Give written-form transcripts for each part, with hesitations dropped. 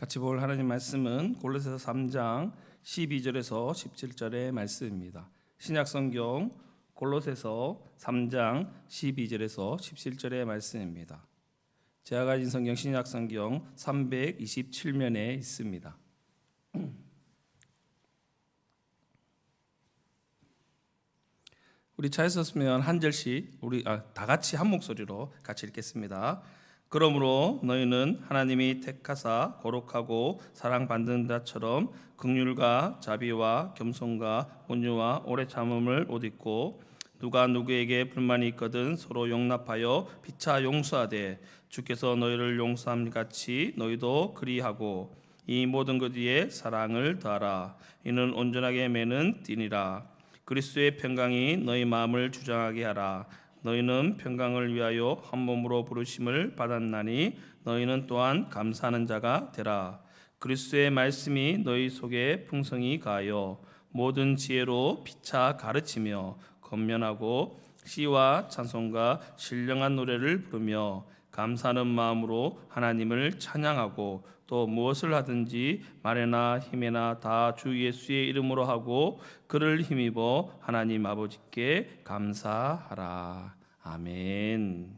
같이 볼 하나님 말씀은 골로새서 3장 12절에서 17절의 말씀입니다. 신약 성경 골로새서 3장 12절에서 17절의 말씀입니다. 제가 가진 성경 신약 성경 327면에 있습니다. 우리 차에 썼으면 한 절씩 다 같이 한 목소리로 같이 읽겠습니다. 그러므로 너희는 하나님이 택하사 거룩하고 사랑받는 자처럼 긍휼과 자비와 겸손과 온유와 오래 참음을 옷 입고 누가 누구에게 불만이 있거든 서로 용납하여 피차 용서하되 주께서 너희를 용서함 같이 너희도 그리하고 이 모든 것 위에 사랑을 더하라. 이는 온전하게 매는 띠니라. 그리스도의 평강이 너희 마음을 주장하게 하라. 너희는 평강을 위하여 한 몸으로 부르심을 받았나니 너희는 또한 감사하는 자가 되라. 그리스도의 말씀이 너희 속에 풍성히 가하여 모든 지혜로 피차 가르치며 권면하고 시와 찬송과 신령한 노래를 부르며 감사하는 마음으로 하나님을 찬양하고 또 무엇을 하든지 말에나 힘에나 다 주 예수의 이름으로 하고 그를 힘입어 하나님 아버지께 감사하라. 아멘.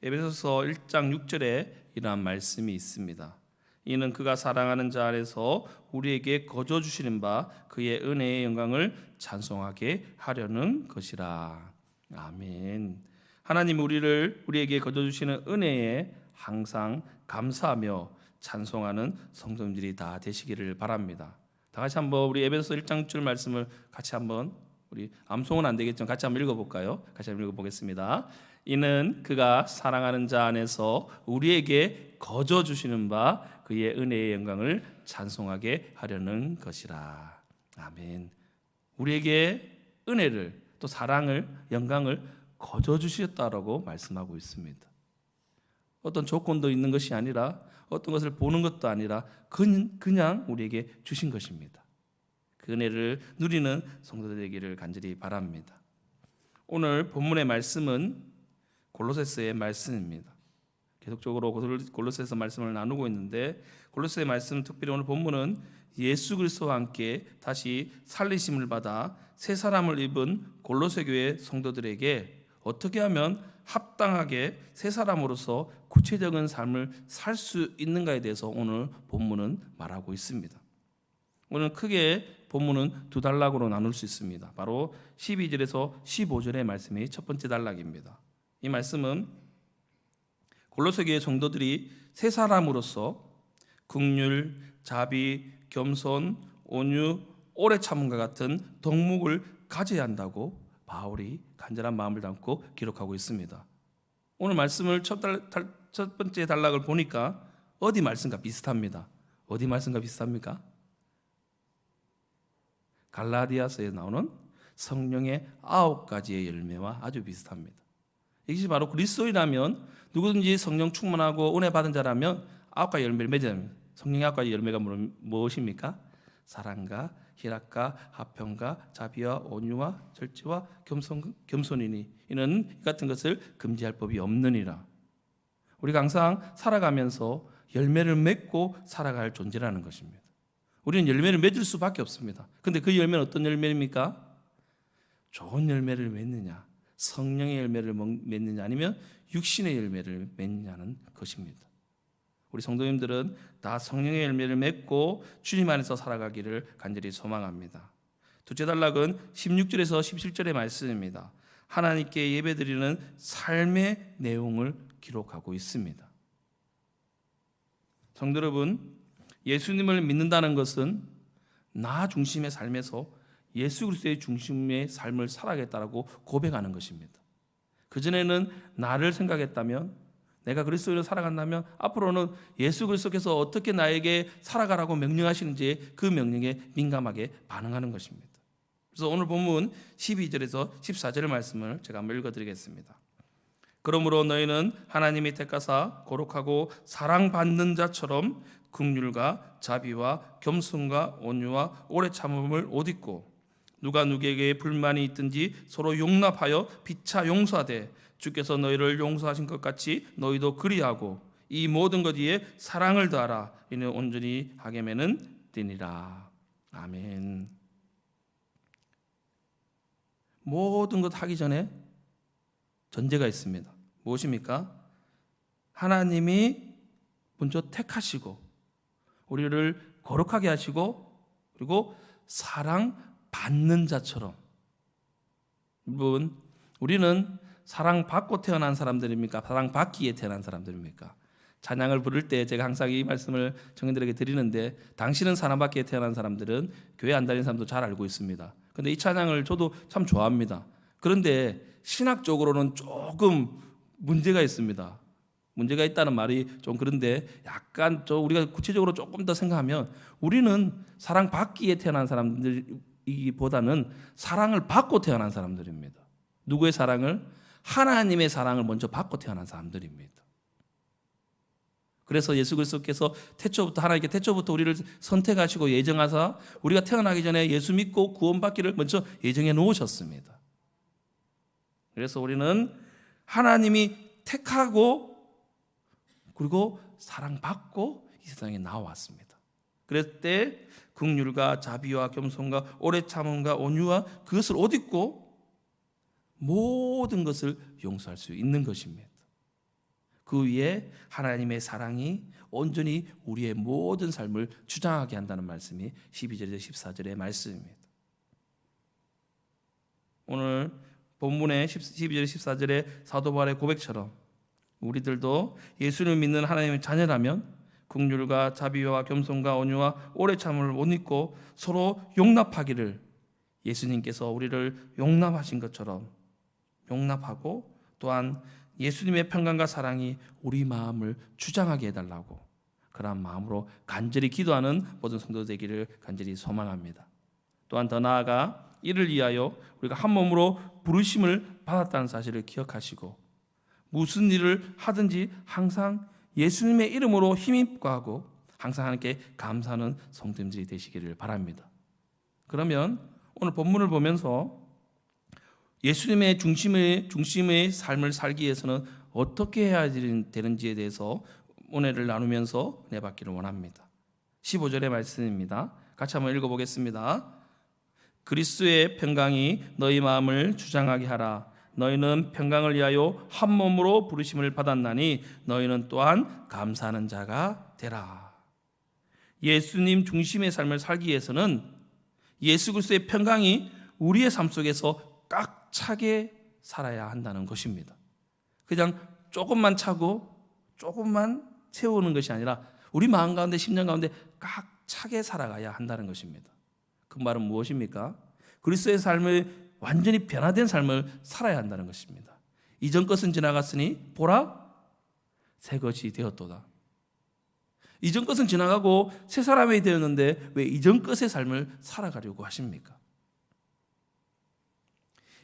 에베소서 1장 6절에 이러한 말씀이 있습니다. 이는 그가 사랑하는 자 안에서 우리에게 거저 주시는 바 그의 은혜의 영광을 찬송하게 하려는 것이라. 아멘. 하나님 우리에게 거저 주시는 은혜에 항상 감사하며 찬송하는 성도님들이 다 되시기를 바랍니다. 다 같이 한번 우리 에베소서 1장 6절 말씀을 같이 한번 우리 암송은 안 되겠지만 같이 한번 읽어볼까요? 같이 한번 읽어보겠습니다. 이는 그가 사랑하는 자 안에서 우리에게 거저 주시는 바 그의 은혜의 영광을 찬송하게 하려는 것이라. 아멘. 우리에게 은혜를 또 사랑을 영광을 거저 주셨다라고 말씀하고 있습니다. 어떤 조건도 있는 것이 아니라 어떤 것을 보는 것도 아니라 그냥 우리에게 주신 것입니다. 그 은혜를 누리는 성도들 되기를 간절히 바랍니다. 오늘 본문의 말씀은 골로새서의 말씀입니다. 계속적으로 골로새서 말씀을 나누고 있는데 골로새의 말씀 특별히 오늘 본문은 예수 그리스도와 함께 다시 살리심을 받아 새 사람을 입은 골로새 교회 성도들에게 어떻게 하면 합당하게 새 사람으로서 구체적인 삶을 살 수 있는가에 대해서 오늘 본문은 말하고 있습니다. 오늘 크게 본문은 두 단락으로 나눌 수 있습니다. 바로 12절에서 15절의 말씀이 첫 번째 단락입니다. 이 말씀은 골로새 교회 성도들이 새 사람으로서 긍휼, 자비, 겸손, 온유, 오래 참음과 같은 덕목을 가져야 한다고 바울이 간절한 마음을 담고 기록하고 있습니다. 오늘 말씀을 첫 번째 단락을 보니까 어디 말씀과 비슷합니다. 어디 말씀과 비슷합니까? 갈라디아서에 나오는 성령의 9가지의 열매와 아주 비슷합니다. 이것이 바로 그리스도인이라면 누구든지 성령 충만하고 은혜 받은 자라면 9가지 열매를 맺어야 합니다. 성령의 9가지 열매가 무엇입니까? 사랑과 희락과 화평과 자비와 온유와 절제와 겸손이니 이는 이 같은 것을 금지할 법이 없느니라. 우리가 항상 살아가면서 열매를 맺고 살아갈 존재라는 것입니다. 우리는 열매를 맺을 수밖에 없습니다. 그런데 그 열매는 어떤 열매입니까? 좋은 열매를 맺느냐, 성령의 열매를 맺느냐, 아니면 육신의 열매를 맺느냐는 것입니다. 우리 성도님들은 다 성령의 열매를 맺고 주님 안에서 살아가기를 간절히 소망합니다. 둘째 단락은 16절에서 17절의 말씀입니다. 하나님께 예배드리는 삶의 내용을 기록하고 있습니다. 성도 여러분, 예수님을 믿는다는 것은 나 중심의 삶에서 예수 그리스도의 중심의 삶을 살아가겠다라고 고백하는 것입니다. 그전에는 나를 생각했다면, 내가 그리스도로 살아간다면 앞으로는 예수 그리스도께서 어떻게 나에게 살아가라고 명령하시는지 그 명령에 민감하게 반응하는 것입니다. 그래서 오늘 본문 12절에서 14절의 말씀을 제가 한번 읽어드리겠습니다. 그러므로 너희는 하나님이 택하사 거룩하고 사랑받는 자처럼 긍휼과 자비와 겸손과 온유와 오래 참음을 옷 입고 누가 누구에게 불만이 있든지 서로 용납하여 피차 용서하되 주께서 너희를 용서하신 것 같이 너희도 그리하고 이 모든 것 위에 사랑을 더하라. 이는 온전히 하게 매는 되니라. 아멘. 모든 것 하기 전에 전제가 있습니다. 무엇입니까? 하나님이 먼저 택하시고 우리를 거룩하게 하시고 그리고 사랑받는 자처럼. 여러분, 우리는 사랑받고 태어난 사람들입니까? 사랑받기에 태어난 사람들입니까? 찬양을 부를 때 제가 항상 이 말씀을 청년들에게 드리는데, 당신은 사랑받기에 태어난 사람들은 교회 안 다니는 사람도 잘 알고 있습니다. 그런데 이 찬양을 저도 참 좋아합니다. 그런데 신학적으로는 조금 문제가 있습니다. 문제가 있다는 말이 좀 그런데 약간 우리가 구체적으로 조금 더 생각하면 우리는 사랑받기에 태어난 사람들이기보다는 사랑을 받고 태어난 사람들입니다. 누구의 사랑을? 하나님의 사랑을 먼저 받고 태어난 사람들입니다. 그래서 예수 그리스도께서 하나님께 태초부터 우리를 선택하시고 예정하사 우리가 태어나기 전에 예수 믿고 구원받기를 먼저 예정해 놓으셨습니다. 그래서 우리는 하나님이 택하고 그리고 사랑받고 이 세상에 나왔습니다. 그럴 때 긍휼과 자비와 겸손과 오래 참음과 온유와 그것을 옷 입고 모든 것을 용서할 수 있는 것입니다. 그 위에 하나님의 사랑이 온전히 우리의 모든 삶을 주장하게 한다는 말씀이 12절에서 14절의 말씀입니다. 오늘 본문의 12절 14절의 사도 바울의 고백처럼 우리들도 예수를 믿는 하나님의 자녀라면 긍휼과 자비와 겸손과 온유와 오래 참음을 못 잊고 서로 용납하기를 예수님께서 우리를 용납하신 것처럼 용납하고 또한 예수님의 평강과 사랑이 우리 마음을 주장하게 해달라고 그러한 마음으로 간절히 기도하는 모든 성도 되기를 간절히 소망합니다. 또한 더 나아가 이를 위하여 우리가 한 몸으로 부르심을 받았다는 사실을 기억하시고 무슨 일을 하든지 항상 예수님의 이름으로 힘입고하고 항상 하나님께 감사하는 성도님들이 되시기를 바랍니다. 그러면 오늘 본문을 보면서 예수님의 중심의 삶을 살기 위해서는 어떻게 해야 되는지에 대해서 은혜를 나누면서 은혜 받기를 원합니다. 15절의 말씀입니다. 같이 한번 읽어보겠습니다. 그리스도의 평강이 너희 마음을 주장하게 하라. 너희는 평강을 위하여 한 몸으로 부르심을 받았나니 너희는 또한 감사하는 자가 되라. 예수님 중심의 삶을 살기 위해서는 예수 그리스도의 평강이 우리의 삶 속에서 꽉 차게 살아야 한다는 것입니다. 그냥 조금만 차고 조금만 채우는 것이 아니라 우리 마음 가운데 심령 가운데 꽉 차게 살아가야 한다는 것입니다. 그 말은 무엇입니까? 그리스도의 삶을 완전히 변화된 삶을 살아야 한다는 것입니다. 이전 것은 지나갔으니 보라 새 것이 되었도다. 이전 것은 지나가고 새 사람이 되었는데 왜 이전 것의 삶을 살아가려고 하십니까?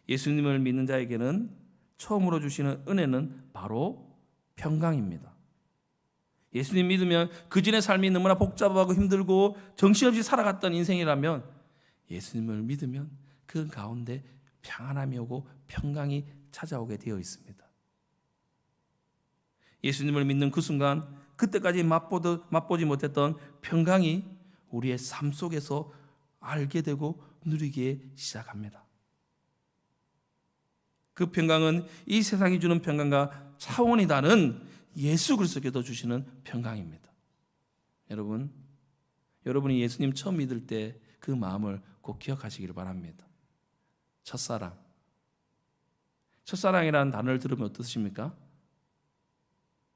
예수님을 믿는 자에게는 처음으로 주시는 은혜는 바로 평강입니다. 예수님 믿으면 그전의 삶이 너무나 복잡하고 힘들고 정신없이 살아갔던 인생이라면 예수님을 믿으면 그 가운데 평안함이 오고 평강이 찾아오게 되어 있습니다. 예수님을 믿는 그 순간 그때까지 맛보지 못했던 평강이 우리의 삶 속에서 알게 되고 누리기 시작합니다. 그 평강은 이 세상이 주는 평강과 차원이 다른 예수 그리스도께서 주시는 평강입니다. 여러분이 예수님 처음 믿을 때 그 마음을 꼭 기억하시기를 바랍니다. 첫사랑이라는 단어를 들으면 어떠십니까?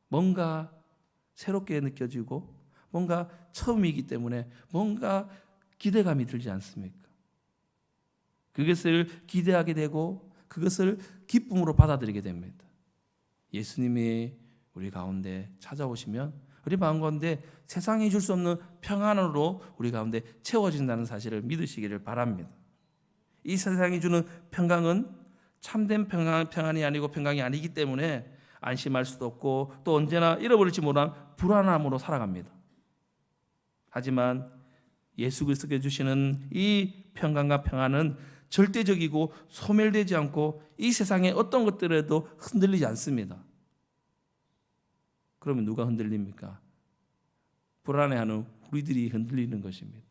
뭔가 새롭게 느껴지고 뭔가 처음이기 때문에 뭔가 기대감이 들지 않습니까? 그것을 기대하게 되고 그것을 기쁨으로 받아들이게 됩니다. 예수님이 우리 가운데 찾아오시면 우리 마음 가운데 세상이 줄 수 없는 평안으로 우리 가운데 채워진다는 사실을 믿으시기를 바랍니다. 이 세상이 주는 평강은 참된 평안이 아니고 평강이 아니기 때문에 안심할 수도 없고 또 언제나 잃어버릴지 모르는 불안함으로 살아갑니다. 하지만 예수 그리스도께서 주시는 이 평강과 평안은 절대적이고 소멸되지 않고 이 세상의 어떤 것들에도 흔들리지 않습니다. 그러면 누가 흔들립니까? 불안해하는 우리들이 흔들리는 것입니다.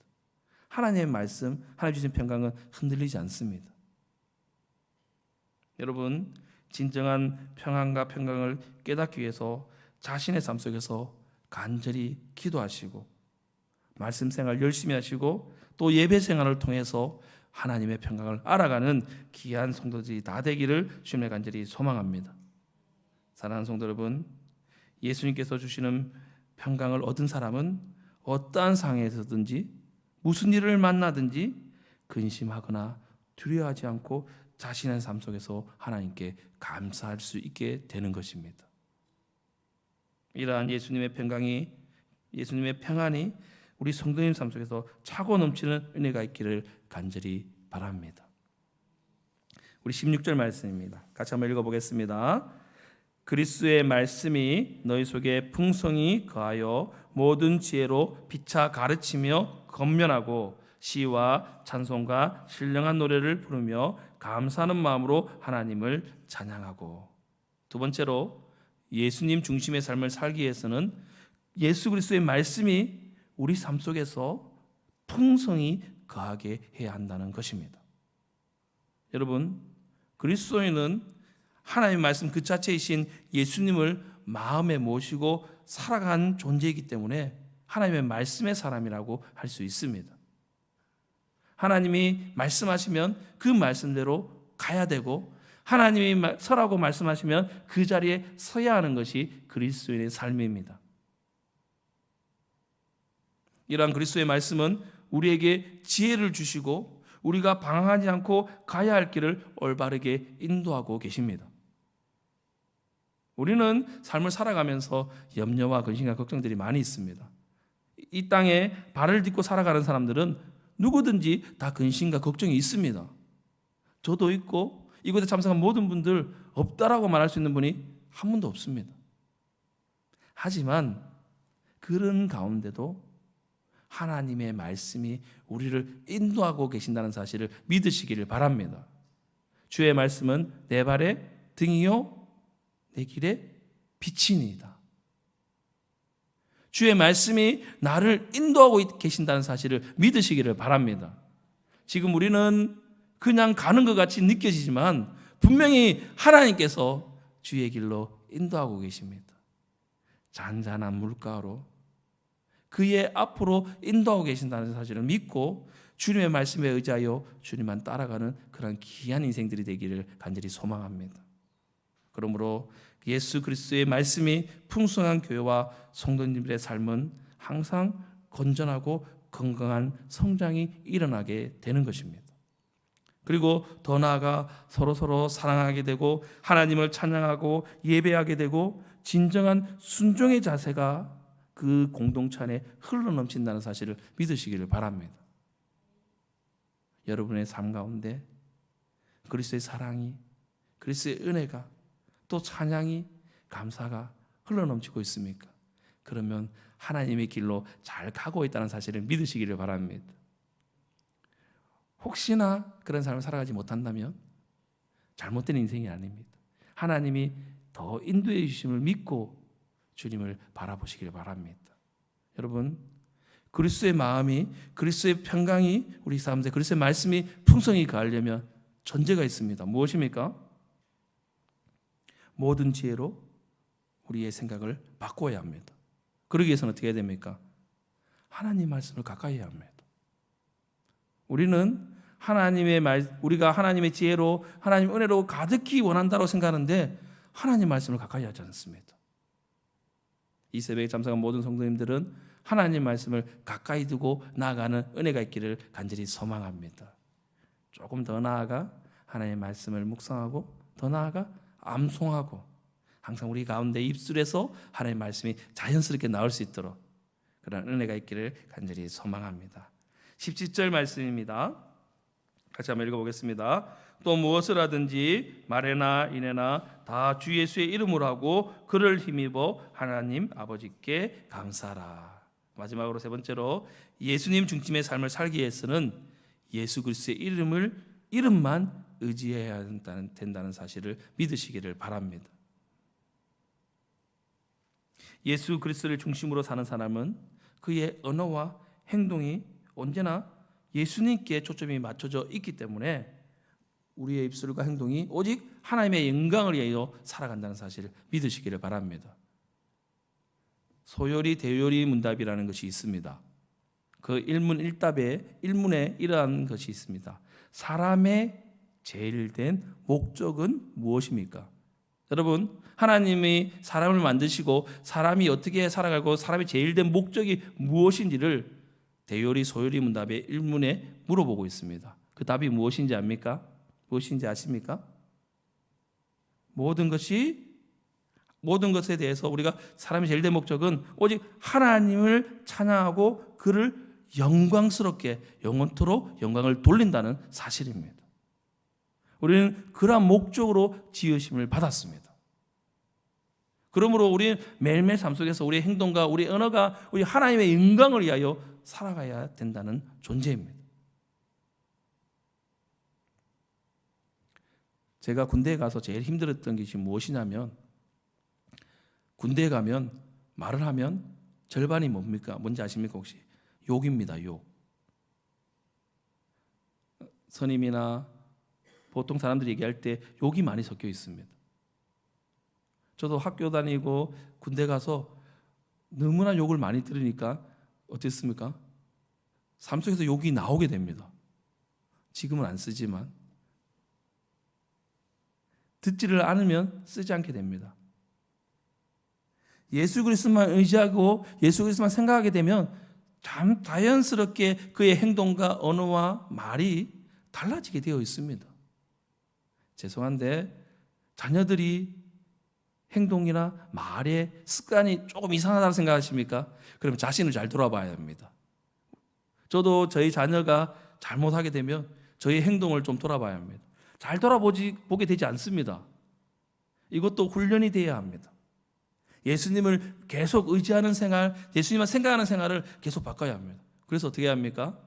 하나님의 말씀, 하나님 주신 평강은 흔들리지 않습니다. 여러분, 진정한 평안과 평강을 깨닫기 위해서 자신의 삶 속에서 간절히 기도하시고 말씀 생활 열심히 하시고 또 예배 생활을 통해서 하나님의 평강을 알아가는 귀한 성도들이 다 되기를 주님의 간절히 소망합니다. 사랑하는 성도 여러분, 예수님께서 주시는 평강을 얻은 사람은 어떠한 상황에서든지 무슨 일을 만나든지 근심하거나 두려워하지 않고 자신의 삶 속에서 하나님께 감사할 수 있게 되는 것입니다. 이러한 예수님의 평강이, 예수님의 평안이 우리 성도님 삶 속에서 차고 넘치는 은혜가 있기를 간절히 바랍니다. 우리 16절 말씀입니다. 같이 한번 읽어보겠습니다. 그리스도의 말씀이 너희 속에 풍성히 거하여 모든 지혜로 피차 가르치며 권면하고 시와 찬송과 신령한 노래를 부르며 감사하는 마음으로 하나님을 찬양하고. 두 번째로 예수님 중심의 삶을 살기 위해서는 예수 그리스도의 말씀이 우리 삶 속에서 풍성히 거하게 해야 한다는 것입니다. 여러분, 그리스도인은 하나님의 말씀 그 자체이신 예수님을 마음에 모시고 살아간 존재이기 때문에 하나님의 말씀의 사람이라고 할 수 있습니다. 하나님이 말씀하시면 그 말씀대로 가야 되고 하나님이 서라고 말씀하시면 그 자리에 서야 하는 것이 그리스도인의 삶입니다. 이러한 그리스도의 말씀은 우리에게 지혜를 주시고 우리가 방황하지 않고 가야 할 길을 올바르게 인도하고 계십니다. 우리는 삶을 살아가면서 염려와 근심과 걱정들이 많이 있습니다. 이 땅에 발을 딛고 살아가는 사람들은 누구든지 다 근심과 걱정이 있습니다. 저도 있고 이곳에 참석한 모든 분들 없다라고 말할 수 있는 분이 한 분도 없습니다. 하지만 그런 가운데도 하나님의 말씀이 우리를 인도하고 계신다는 사실을 믿으시기를 바랍니다. 주의 말씀은 내 발의 등이요 내 길의 빛이니이다. 주의 말씀이 나를 인도하고 계신다는 사실을 믿으시기를 바랍니다. 지금 우리는 그냥 가는 것 같이 느껴지지만 분명히 하나님께서 주의 길로 인도하고 계십니다. 잔잔한 물가로 그의 앞으로 인도하고 계신다는 사실을 믿고 주님의 말씀에 의지하여 주님만 따라가는 그런 귀한 인생들이 되기를 간절히 소망합니다. 그러므로 예수 그리스도의 말씀이 풍성한 교회와 성도님들의 삶은 항상 건전하고 건강한 성장이 일어나게 되는 것입니다. 그리고 더 나아가 서로 사랑하게 되고 하나님을 찬양하고 예배하게 되고 진정한 순종의 자세가 그 공동체 안에 흘러넘친다는 사실을 믿으시기를 바랍니다. 여러분의 삶 가운데 그리스도의 사랑이, 그리스도의 은혜가, 또 찬양이, 감사가 흘러넘치고 있습니까? 그러면 하나님의 길로 잘 가고 있다는 사실을 믿으시기를 바랍니다. 혹시나 그런 삶을 살아가지 못한다면 잘못된 인생이 아닙니다. 하나님이 더 인도해 주심을 믿고 주님을 바라보시길 바랍니다. 여러분, 그리스도의 마음이, 그리스도의 평강이 우리 삶에, 그리스도의 말씀이 풍성히 가하려면 전제가 있습니다. 무엇입니까? 모든 지혜로 우리의 생각을 바꿔야 합니다. 그러기 위해서는 어떻게 해야 됩니까? 하나님 말씀을 가까이 해야 합니다. 우리는 우리가 하나님의 지혜로, 하나님의 은혜로 가득히 원한다고 생각하는데 하나님 말씀을 가까이 하지 않습니다. 이 새벽에 참석한 모든 성도님들은 하나님 말씀을 가까이 두고 나아가는 은혜가 있기를 간절히 소망합니다. 조금 더 나아가 하나님의 말씀을 묵상하고 더 나아가 암송하고 항상 우리 가운데 입술에서 하나님의 말씀이 자연스럽게 나올 수 있도록 그런 은혜가 있기를 간절히 소망합니다. 17절 말씀입니다. 같이 한번 읽어보겠습니다. 또 무엇을 하든지 말에나 인에나 다 주 예수의 이름으로 하고 그를 힘입어 하나님 아버지께 감사하라. 마지막으로 세 번째로 예수님 중심의 삶을 살기 위해서는 예수 그리스도의 이름만 의지해야 된다는 사실을 믿으시기를 바랍니다. 예수 그리스도를 중심으로 사는 사람은 그의 언어와 행동이 언제나 예수님께 초점이 맞춰져 있기 때문에 우리의 입술과 행동이 오직 하나님의 영광을 위하여 살아간다는 사실을 믿으시기를 바랍니다. 소요리 대요리 문답이라는 것이 있습니다. 그 일문일답의 일문에 이러한 것이 있습니다. 사람의 제일된 목적은 무엇입니까? 여러분, 하나님이 사람을 만드시고 사람이 어떻게 살아가고 사람의 제일된 목적이 무엇인지를 대요리 소요리 문답의 일문에 물어보고 있습니다. 그 답이 무엇인지 압니까? 무엇인지 아십니까? 모든 것에 대해서 우리가 사람의 제일된 목적은 오직 하나님을 찬양하고 그를 영광스럽게 영원토록 영광을 돌린다는 사실입니다. 우리는 그러한 목적으로 지으심을 받았습니다. 그러므로 우리는 매일매일 삶 속에서 우리의 행동과 우리 언어가 우리 하나님의 영광을 위하여 살아가야 된다는 존재입니다. 제가 군대에 가서 제일 힘들었던 것이 무엇이냐면, 군대에 가면 말을 하면 절반이 뭡니까? 뭔지 아십니까 혹시? 욕입니다. 욕. 선임이나 보통 사람들이 얘기할 때 욕이 많이 섞여 있습니다. 저도 학교 다니고 군대 가서 너무나 욕을 많이 들으니까 어땠습니까? 삶 속에서 욕이 나오게 됩니다. 지금은 안 쓰지만 듣지를 않으면 쓰지 않게 됩니다. 예수 그리스도만 의지하고 예수 그리스도만 생각하게 되면 참 자연스럽게 그의 행동과 언어와 말이 달라지게 되어 있습니다. 죄송한데 자녀들이 행동이나 말의 습관이 조금 이상하다고 생각하십니까? 그러면 자신을 잘 돌아봐야 합니다. 저도 저희 자녀가 잘못하게 되면 저희 행동을 좀 돌아봐야 합니다. 잘 보게 되지 않습니다. 이것도 훈련이 되어야 합니다. 예수님을 계속 의지하는 생활, 예수님만 생각하는 생활을 계속 바꿔야 합니다. 그래서 어떻게 합니까?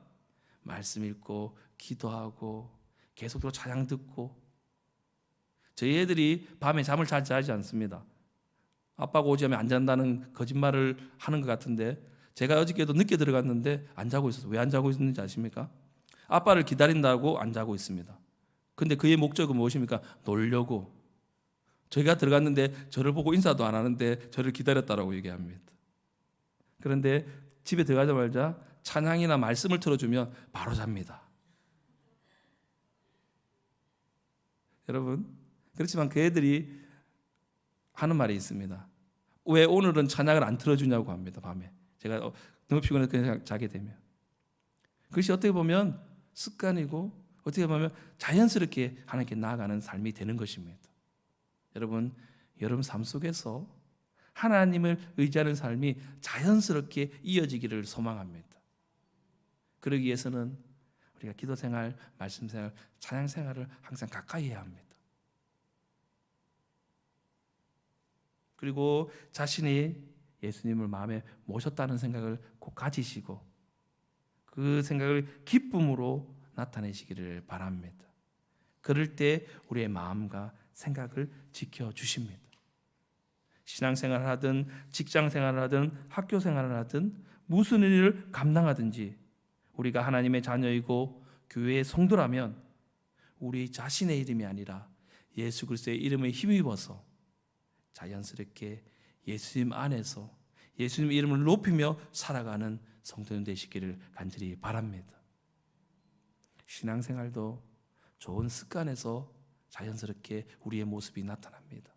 말씀 읽고 기도하고 계속적으로 찬양 듣고. 저희 애들이 밤에 잠을 잘 자지 않습니다. 아빠가 오지 않으면 안 잔다는 거짓말을 하는 것 같은데, 제가 어저께도 늦게 들어갔는데 안 자고 있었어요. 왜 안 자고 있는지 아십니까? 아빠를 기다린다고 안 자고 있습니다. 근데 그의 목적은 무엇입니까? 놀려고. 저희가 들어갔는데 저를 보고 인사도 안 하는데 저를 기다렸다라고 얘기합니다. 그런데 집에 들어가자마자 찬양이나 말씀을 틀어주면 바로 잡니다. 여러분, 그렇지만 그 애들이 하는 말이 있습니다. 왜 오늘은 찬양을 안 틀어주냐고 합니다. 밤에 제가 너무 피곤해서 그냥 자게 되면. 그것이 어떻게 보면 습관이고 어떻게 보면 자연스럽게 하나님께 나아가는 삶이 되는 것입니다. 여러분 삶 속에서 하나님을 의지하는 삶이 자연스럽게 이어지기를 소망합니다. 그러기 위해서는 우리가 기도 생활, 말씀 생활, 찬양 생활을 항상 가까이 해야 합니다. 그리고 자신이 예수님을 마음에 모셨다는 생각을 꼭 가지시고 그 생각을 기쁨으로 나타내시기를 바랍니다. 그럴 때 우리의 마음과 생각을 지켜주십니다. 신앙생활을 하든 직장생활을 하든 학교생활을 하든 무슨 일을 감당하든지 우리가 하나님의 자녀이고 교회의 성도라면 우리 자신의 이름이 아니라 예수 그리스도의 이름에 힘입어서 자연스럽게 예수님 안에서 예수님 이름을 높이며 살아가는 성도님 되시기를 간절히 바랍니다. 신앙생활도 좋은 습관에서 자연스럽게 우리의 모습이 나타납니다.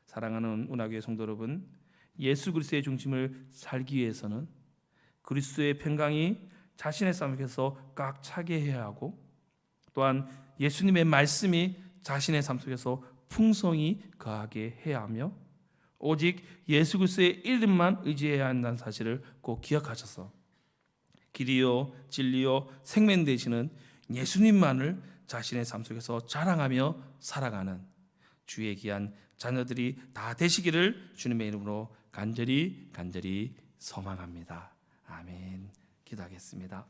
사랑하는 운하교회 성도 여러분, 예수 그리스도의 중심을 살기 위해서는 그리스도의 평강이 자신의 삶 속에서 꽉 차게 해야 하고, 또한 예수님의 말씀이 자신의 삶 속에서 풍성히 거하게 해야 하며, 오직 예수 그리스도의 이름만 의지해야 한다는 사실을 꼭 기억하셔서 길이요 진리요 생명 되시는 예수님만을 자신의 삶 속에서 자랑하며 살아가는 주의 귀한 자녀들이 다 되시기를 주님의 이름으로 간절히 소망합니다. 아멘. 기도하겠습니다.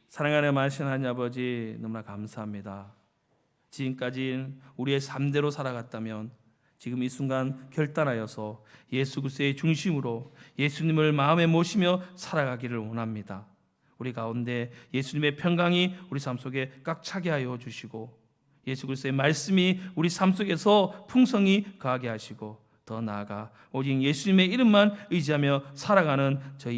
사랑하는 마신 하나님 아버지, 너무나 감사합니다. 지금까지 우리의 삶대로 살아갔다면 지금 이 순간 결단하여서 예수 그리스도의 중심으로 예수님을 마음에 모시며 살아가기를 원합니다. 우리 가운데 예수님의 평강이 우리 삶 속에 꽉 차게 하여 주시고 예수 그리스도의 말씀이 우리 삶 속에서 풍성히 거하게 하시고 더 나아가 오직 예수님의 이름만 의지하며 살아가는 저희